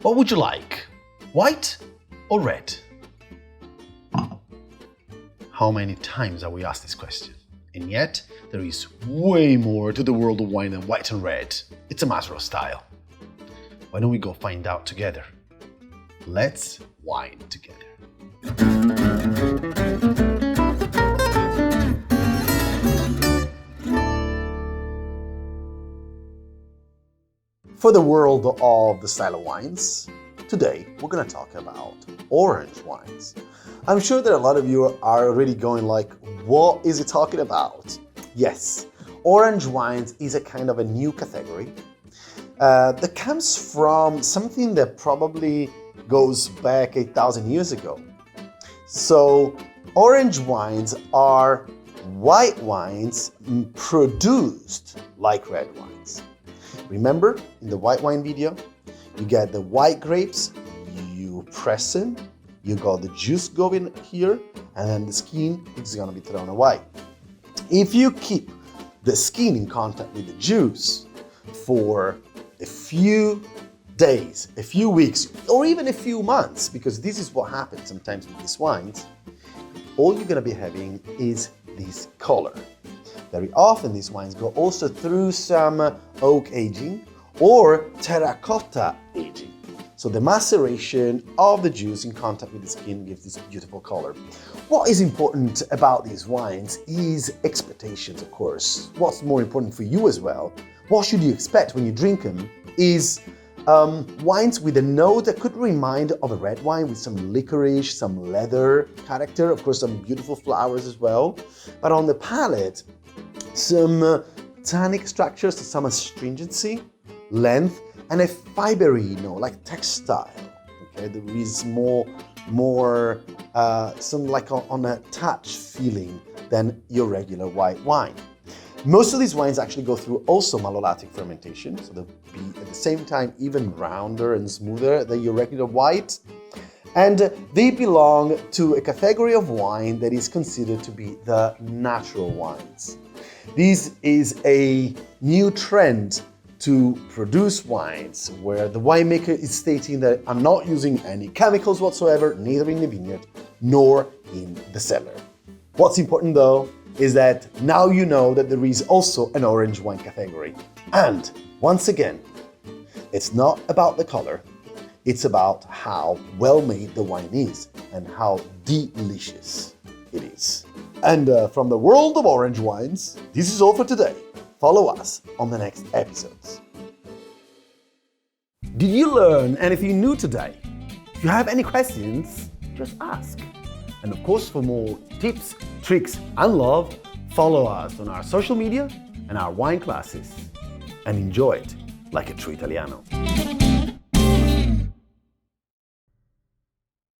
What would you like? White or red? How many times have we asked this question? And yet, there is way more to the world of wine than white and red. It's a matter of style. Why don't we go find out together? Let's wine together. For the world of the style of wines, today we're going to talk about orange wines. I'm sure that a lot of you are already going like, what is he talking about? Yes, orange wines is a kind of a new category that comes from something that probably goes back 8,000 years ago. So orange wines are white wines produced like red wines. Remember in the white wine video, you get the white grapes, you press them, you got the juice going here, and then the skin is gonna be thrown away. If you keep the skin in contact with the juice for a few days, a few weeks, or even a few months, because this is what happens sometimes with these wines, all you're gonna be having is this color. Very often these wines go also through some oak aging or terracotta aging. So the maceration of the juice in contact with the skin gives this beautiful color. What is important about these wines is expectations, of course. What's more important for you as well, what should you expect when you drink them, is wines with a note that could remind of a red wine with some licorice, some leather character, of course some beautiful flowers as well. But on the palate, some tannic structures, some astringency, length, and a fibery note, like textile. Okay, there is more some like on a touch feeling than your regular white wine. Most of these wines actually go through also malolactic fermentation, so they'll be at the same time even rounder and smoother than your regular white. And they belong to a category of wine that is considered to be the natural wines. This is a new trend to produce wines where the winemaker is stating that I'm not using any chemicals whatsoever, neither in the vineyard nor in the cellar. What's important though is that now you know that there is also an orange wine category. And once again, it's not about the color, it's about how well made the wine is and how delicious it is. And from the world of orange wines, this is all for today. Follow us on the next episodes. Did you learn anything new today? If you have any questions, just ask. And of course, for more tips, tricks, and love, follow us on our social media and our wine classes. And enjoy it like a true Italiano.